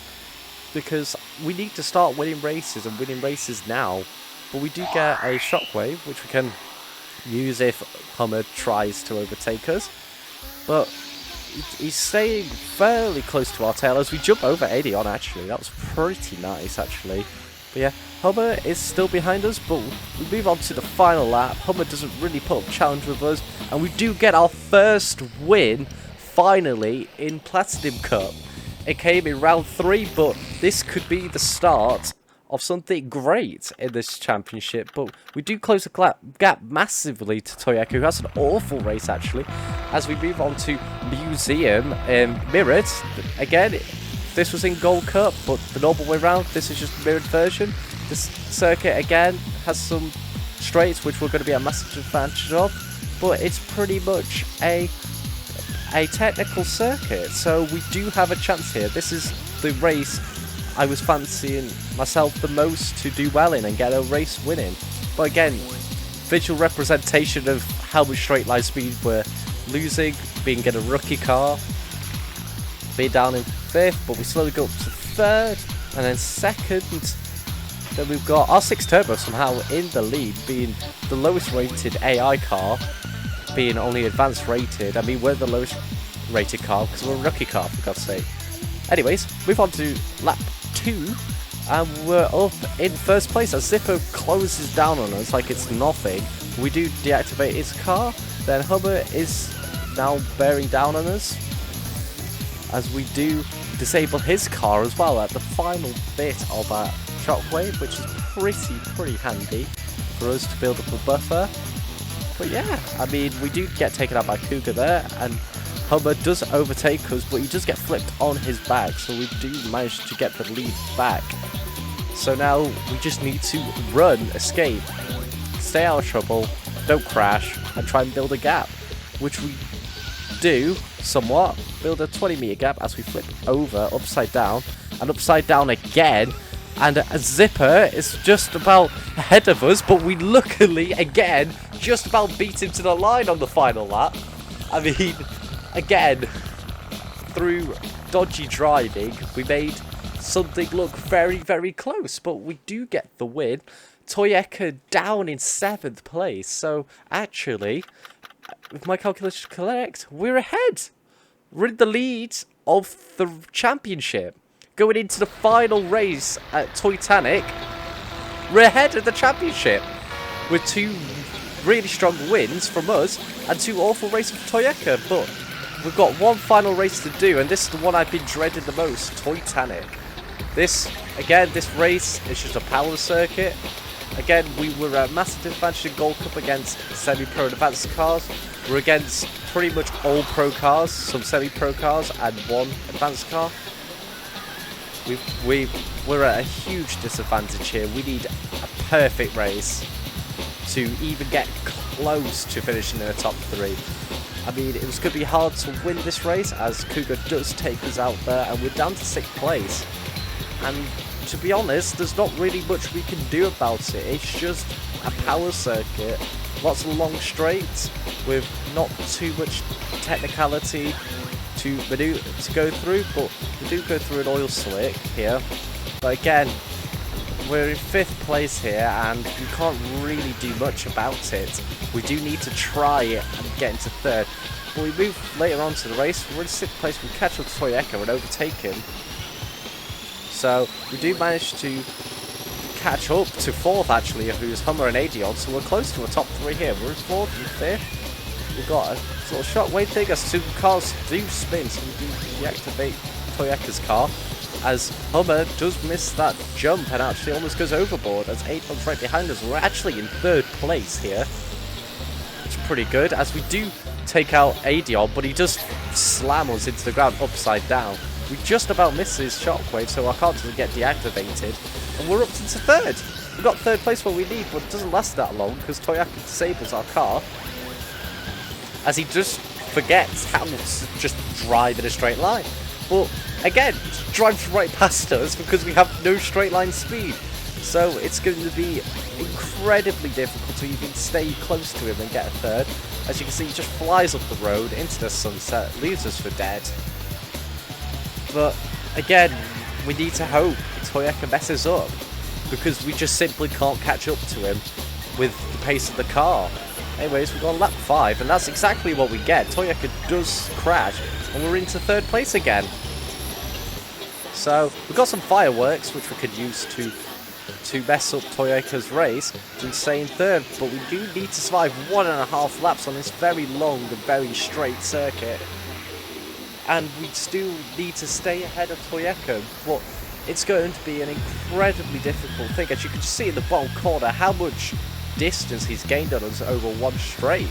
because we need to start winning races and winning races now. But we do get a shockwave, which we can use if Hummer tries to overtake us. But he's staying fairly close to our tail as we jump over 80 on, actually. That was pretty nice, actually. But yeah, Hummer is still behind us, but we move on to the final lap. Hummer doesn't really put up a challenge with us, and we do get our first win, finally, in Platinum Cup. It came in round 3, but this could be the start of something great in this championship. But we do close the gap massively to Toyota, who has an awful race, actually, as we move on to Museum Mirrored. Again, this was in Gold Cup, but the normal way round, this is just a mirrored version. This circuit, again, has some straights, which we're going to be a massive advantage of, but it's pretty much a technical circuit, so we do have a chance here. This is the race I was fancying myself the most to do well in and get a race winning. But again, visual representation of how much straight line speed we're losing, being in a rookie car, being down in 5th, but we slowly go up to 3rd, and then 2nd. Then we've got R6 Turbo somehow in the lead, being the lowest rated AI car, being only advanced rated. I mean, we're the lowest rated car because we're a rookie car, for God's sake. Anyways, move on to lap 2, and we're up in 1st place as Zippo closes down on us like it's nothing. We do deactivate his car, then Hummer is now bearing down on us as we do disable his car as well at the final bit of that shockwave, which is pretty handy for us to build up a buffer. But yeah, I mean, we do get taken out by Cougar there, and Hummer does overtake us, but he does get flipped on his back, so we do manage to get the lead back. So now we just need to run, escape, stay out of trouble, don't crash, and try and build a gap, which we do somewhat. Build a 20-meter gap as we flip over, upside down, and upside down again. And a Zipper is just about ahead of us, but we luckily, again, just about beat him to the line on the final lap. I mean, again, through dodgy driving, we made something look very close, but we do get the win. Toyota down in 7th place, so actually, if my calculations are correct, we're ahead. We're in the lead of the championship. Going into the final race at Titanic, we're ahead of the championship with 2 really strong wins from us and 2 awful races for Toyota. But we've got one final race to do, and this is the one I've been dreading the most, Titanic. This race is just a power circuit. Again, we were at massive disadvantage in Gold Cup against semi-pro and advanced cars. We're against pretty much all pro cars, some semi-pro cars, and one advanced car. We're at a huge disadvantage here. We need a perfect race to even get close to finishing in the top 3. I mean, it was going to be hard to win this race as Cougar does take us out there, and we're down to 6th place. And to be honest, there's not really much we can do about it. It's just a power circuit, lots of long straights with not too much technicality to go through, but we do go through an oil slick here. But again, we're in 5th place here and we can't really do much about it. We do need to try it and get into 3rd. But we move later on to the race, we're in 6th place, we catch up to Toyeka and overtake him. So we do manage to catch up to 4th actually, who's Hummer and Adion, so we're close to a top 3 here. We're in 4th and 5th. We've got a sort of shockwave thing as 2 cars do spin, so we do deactivate Toyeka's car. As Hummer does miss that jump and actually almost goes overboard as Adion's right behind us. We're actually in 3rd place here. It's pretty good as we do take out Adion, but he does slam us into the ground upside down. We just about miss his shockwave, so our car doesn't get deactivated. And we're up into 3rd. We've got 3rd place what we need, but it doesn't last that long because Toyeka disables our car. As he just forgets how to just drive in a straight line. But again, drives right past us because we have no straight line speed. So it's going to be incredibly difficult to even stay close to him and get a 3rd. As you can see, he just flies up the road into the sunset, leaves us for dead. But again, we need to hope Toyeka messes up because we just simply can't catch up to him with the pace of the car. Anyways, we've got lap 5, and that's exactly what we get. Toyeka does crash, and we're into 3rd place again. So, we've got some fireworks, which we could use to mess up Toyeka's race, to stay in 3rd, but we do need to survive 1.5 laps on this very long and very straight circuit. And we still need to stay ahead of Toyeka, but it's going to be an incredibly difficult thing. As you can see in the bottom corner, how much distance he's gained on us over one straight.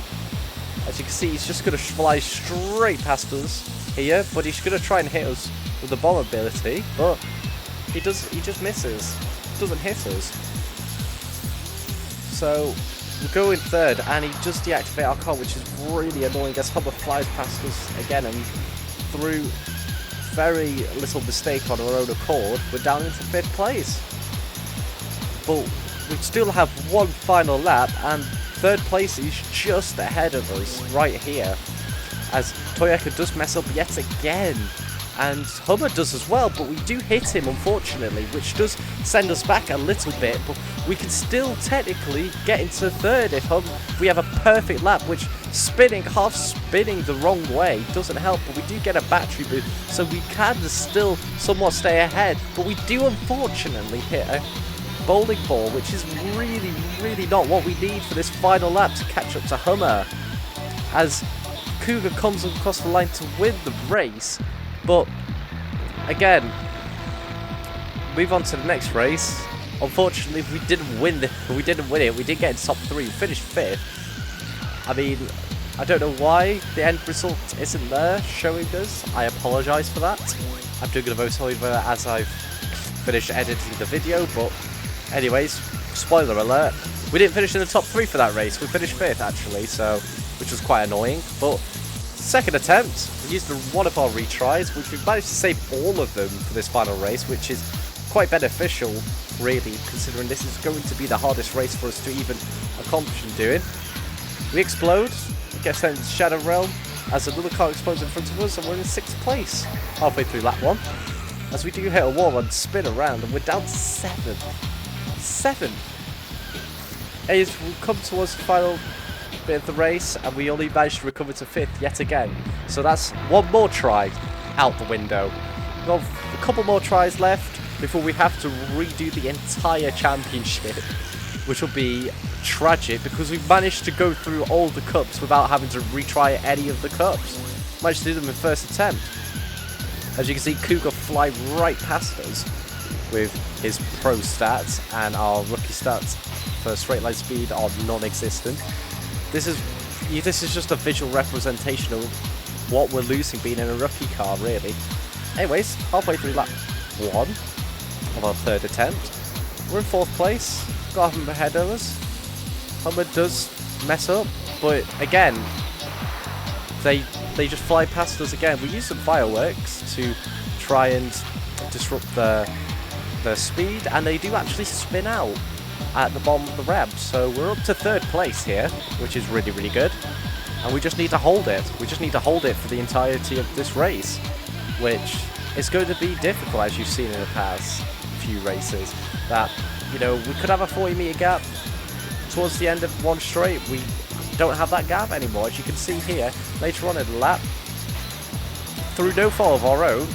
As you can see, he's just going to fly straight past us here, but he's going to try and hit us with the bomb ability, but he just misses, doesn't hit us. So we go in 3rd, and he just deactivates our car, which is really annoying as Hummer flies past us again, and through very little mistake on our own accord, we're down into 5th place. But we still have one final lap, and 3rd place is just ahead of us right here. As Toyeka does mess up yet again, and Hummer does as well, but we do hit him unfortunately, which does send us back a little bit, but we can still technically get into 3rd if we have a perfect lap, which half spinning the wrong way doesn't help, but we do get a battery boost, so we can still somewhat stay ahead, but we do unfortunately hit a bowling ball, which is really not what we need for this final lap to catch up to Hummer, as Cougar comes across the line to win the race. But again, move on to the next race. Unfortunately, we didn't win it. We did get in top 3, we finished 5th. I mean, I don't know why the end result isn't there showing us. I apologise for that. I'm doing a voiceover as I've finished editing the video, but anyways, spoiler alert, we didn't finish in the top 3 for that race. We finished 5th actually, so which was quite annoying. But second attempt, we used one of our retries, which we managed to save all of them for this final race, which is quite beneficial, really, considering this is going to be the hardest race for us to even accomplish in doing. We explode, we get sent into Shadow Realm, as another car explodes in front of us, and we're in 6th place, halfway through lap 1. As we do hit a wall and spin around, and we're down to 7th. 7th! As we come towards the final bit of the race, and we only managed to recover to 5th yet again. So that's one more try out the window. We've got a couple more tries left before we have to redo the entire championship, which will be tragic because we've managed to go through all the cups without having to retry any of the cups. Managed to do them in first attempt. As you can see, Cougar fly right past us with his pro stats and our rookie stats for straight line speed are non-existent. This is just a visual representation of what we're losing being in a rookie car, really. Anyways, halfway through lap 1 of our third attempt, we're in 4th place. Got Hummer ahead of us. Hummer does mess up, but again, they just fly past us again. We use some fireworks to try and disrupt the speed, and they do actually spin out at the bottom of the ramp. So we're up to 3rd place here, which is really, really good. And we just need to hold it. We just need to hold it for the entirety of this race, which is going to be difficult, as you've seen in the past few races. That, you know, we could have a 40-meter gap towards the end of one straight. We don't have that gap anymore, as you can see here. Later on in the lap, through no fault of our own,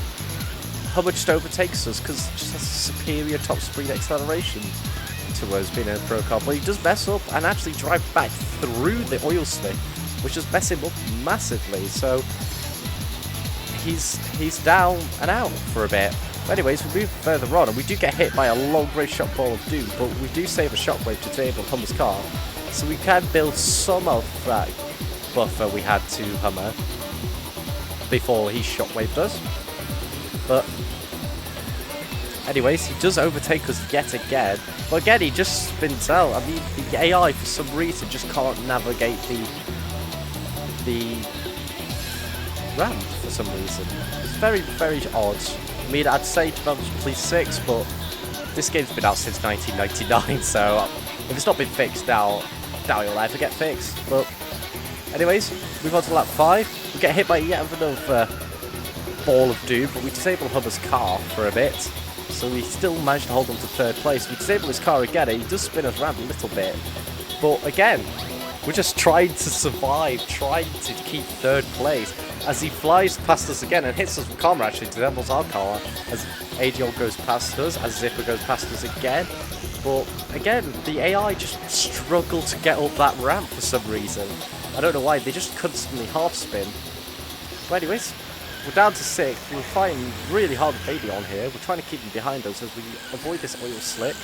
Hummer just overtakes us because it just has a superior top speed acceleration to us being in a pro car. But he does mess up and actually drive back through the oil slick, which just mess him up massively. So he's down and out for a bit. But anyways, we move further on, and we do get hit by a long-range shot ball of doom, but we do save a shockwave to disable Hummer's car, so we can build some of that buffer we had to Hummer before he shockwaved us. But anyways, he does overtake us yet again. But again, he just spins out. I mean, the AI for some reason just can't navigate the ramp for some reason. It's very, very odd. I mean, I'd say Developers Please 6, but this game's been out since 1999, so if it's not been fixed now, doubt it'll ever get fixed. But anyways, move on to lap 5. We get hit by yet another ball of doom, but we disable Hummer's car for a bit, so we still manage to hold on to 3rd place. We disable his car again, and he does spin us around a little bit, but again, we're just trying to survive, trying to keep 3rd place, as he flies past us again and hits us with karma. Actually disables our car as Adion goes past us, as Zipper goes past us again. But again, the AI just struggle to get up that ramp for some reason. I don't know why, they just constantly half spin. But anyways, we're down to 6th. We're fighting really hard with Adion here. We're trying to keep him behind us as we avoid this oil slick.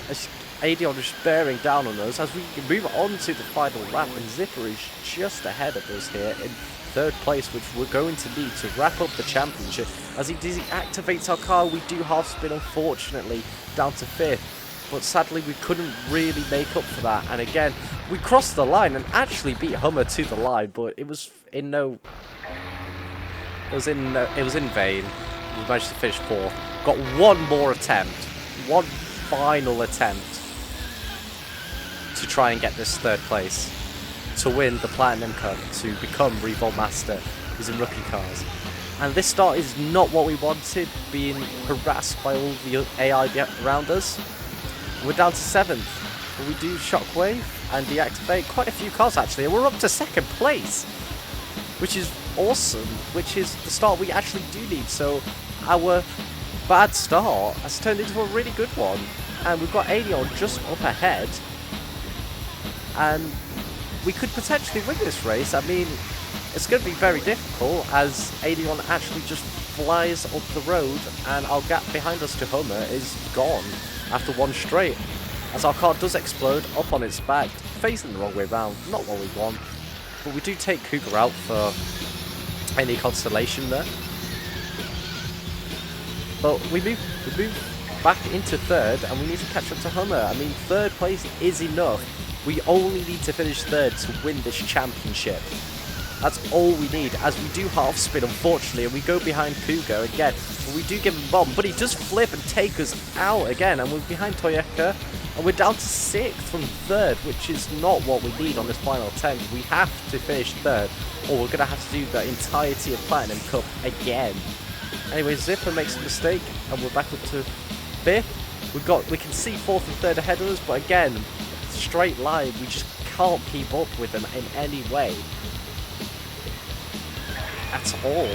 As Adion is bearing down on us as we move on to the final lap, and Zipper is just ahead of us here in 3rd place, which we're going to need to wrap up the championship. As he deactivates our car, we do half spin, unfortunately, down to 5th. But sadly, we couldn't really make up for that. And again, we crossed the line and actually beat Hummer to the line, but it was in no... It was in vain. We managed to finish 4th. Got one more attempt. One final attempt to try and get this 3rd place, to win the Platinum Cup, to become Revolt Master using rookie cars. And this start is not what we wanted, being harassed by all the AI around us. We're down to 7th, but we do Shockwave and deactivate quite a few cars actually, and we're up to 2nd place, which is awesome, which is the start we actually do need. So our bad start has turned into a really good one, and we've got Adion just up ahead, and we could potentially win this race. I mean, it's going to be very difficult as Adion actually just flies up the road, and our gap behind us to Hummer is gone after one straight, as our car does explode up on its back, facing the wrong way round. Not what we want, but we do take Cougar out for any consolation there. But we move back into 3rd, and we need to catch up to Hummer. I mean, 3rd place is enough. We only need to finish 3rd to win this championship. That's all we need, as we do half spin, unfortunately, and we go behind Cougar again. But we do give him a bomb, but he does flip and take us out again, and we're behind Toyota, and we're down to 6th from 3rd, which is not what we need on this final attempt. We have to finish 3rd, or we're going to have to do the entirety of Platinum Cup again. Anyway, Zipper makes a mistake, and we're back up to 5th. We can see 4th and 3rd ahead of us, but again, straight line, we just can't keep up with them in any way at all.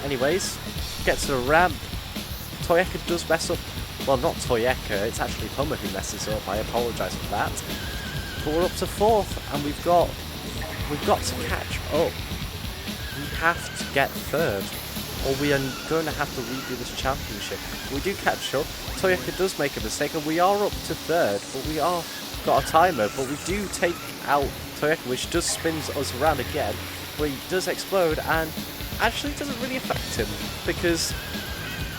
Anyways, get to the ramp. Toyeka does mess up. Well, not Toyeka, it's actually Hummer who messes up. I apologise for that. But we're up to 4th, and we've got to catch up. We have to get 3rd. or we are going to have to redo this championship. We do catch up. Toyota does make a mistake, and we are up to third, but we are got a timer. But we do take out Toyota, which does spins us around again, where he does explode, and actually doesn't really affect him, because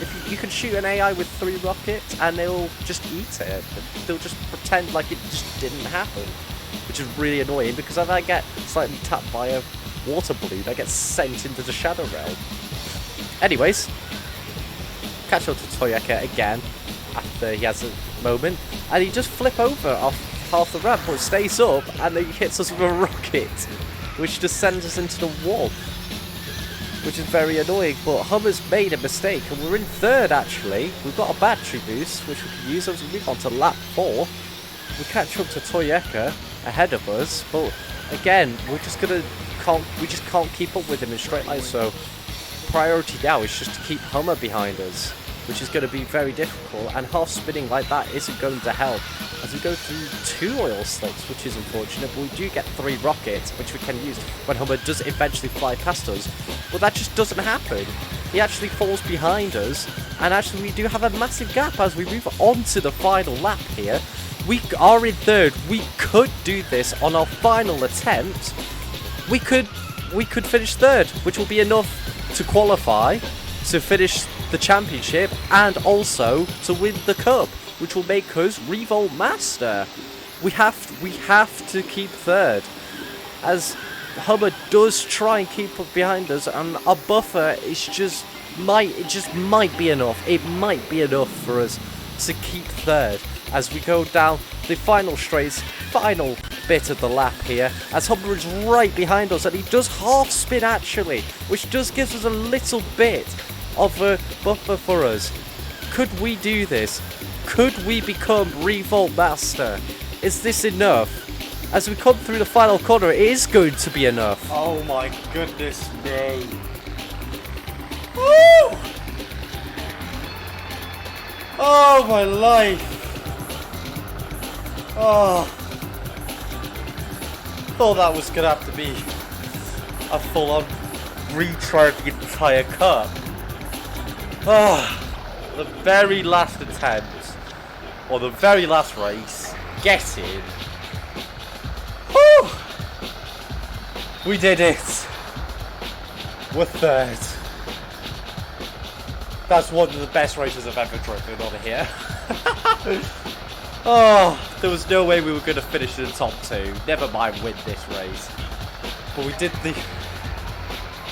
if you can shoot an AI with 3 rockets and they'll just eat it. They'll just pretend like it just didn't happen, which is really annoying, because if I get slightly tapped by a water balloon, I get sent into the Shadow Realm. Anyways, catch up to Toyota again after he has a moment, and he just flip over off half the ramp, but stays up, and then he hits us with a rocket, which just sends us into the wall, which is very annoying. But Hummer's made a mistake, and we're in third actually. We've got a battery boost, which we can use as we move on to lap 4. We catch up to Toyota ahead of us, but again, we just can't keep up with him in straight line, so priority now is just to keep Hummer behind us, which is going to be very difficult, and half spinning like that isn't going to help, as we go through 2 oil slicks, which is unfortunate, but we do get 3 rockets, which we can use when Hummer does eventually fly past us. But that just doesn't happen. He actually falls behind us, and actually we do have a massive gap as we move on to the final lap here. We are in third. We could do this on our final attempt. We could finish third, which will be enough to qualify, to finish the championship, and also to win the cup, which will make us Revolt Master. We have to keep third, as Hummer does try and keep up behind us, and our buffer is just might be enough. It might be enough for us to keep third as we go down the final straights, final bit of the lap here, as Hummer is right behind us, and he does half spin actually, which does give us a little bit of a buffer for us. Could we do this? Could we become Revolt Master? Is this enough? As we come through the final corner, it is going to be enough. Oh my goodness me. Woo! Oh my life. Oh. Thought that was going to have to be a full-on retry of the entire cup. The very last attempt, or the very last race, get in. Woo! We did it. We're third. That's one of the best races I've ever driven on here. Oh, there was no way we were going to finish in the top 2. Never mind win this race. But we did the...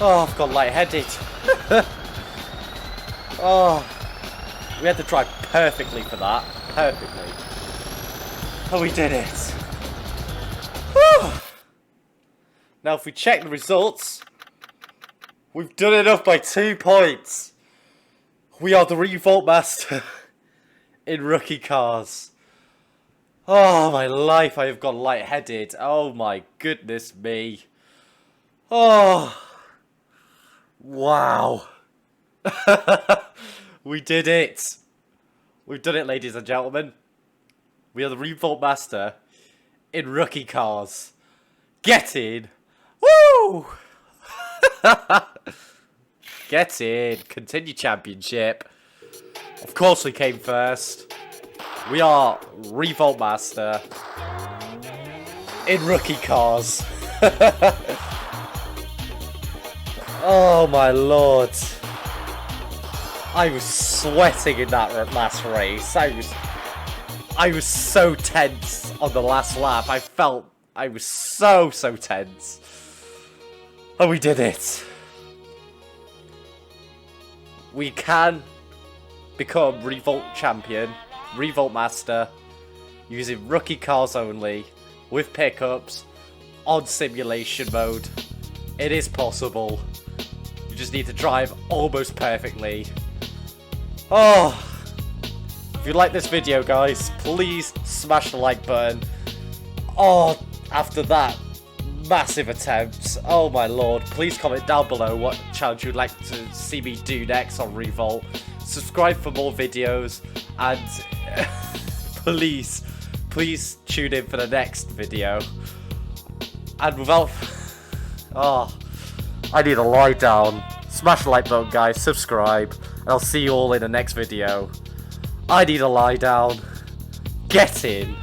Oh, I've got lightheaded. Oh, we had to drive perfectly for that. Perfectly. Oh, we did it. Whew. Now, if we check the results, we've done enough by 2 points. We are the Revolt Master in rookie cars. Oh, my life, I have got lightheaded. Oh, my goodness me. Oh. Wow. We did it. We've done it, ladies and gentlemen. We are the Revolt Master in rookie cars. Get in. Woo! Get in. Continue championship. Of course we came first. We are Revolt Master in rookie cars. Oh my lord. I was sweating in that last race. I was so tense on the last lap. I felt I was so tense. And we did it. We can become Revolt Champion, Revolt Master, using rookie cars only, with pickups, on simulation mode. It is possible. You just need to drive almost perfectly. Oh, if you like this video, guys, please smash the like button. Oh, after that massive attempt, oh my lord, please comment down below what challenge you'd like to see me do next on Revolt. Subscribe for more videos, and please tune in for the next video. And without... Oh, I need to lie down. Smash the like button, guys, subscribe, and I'll see you all in the next video. I need to lie down. Get in.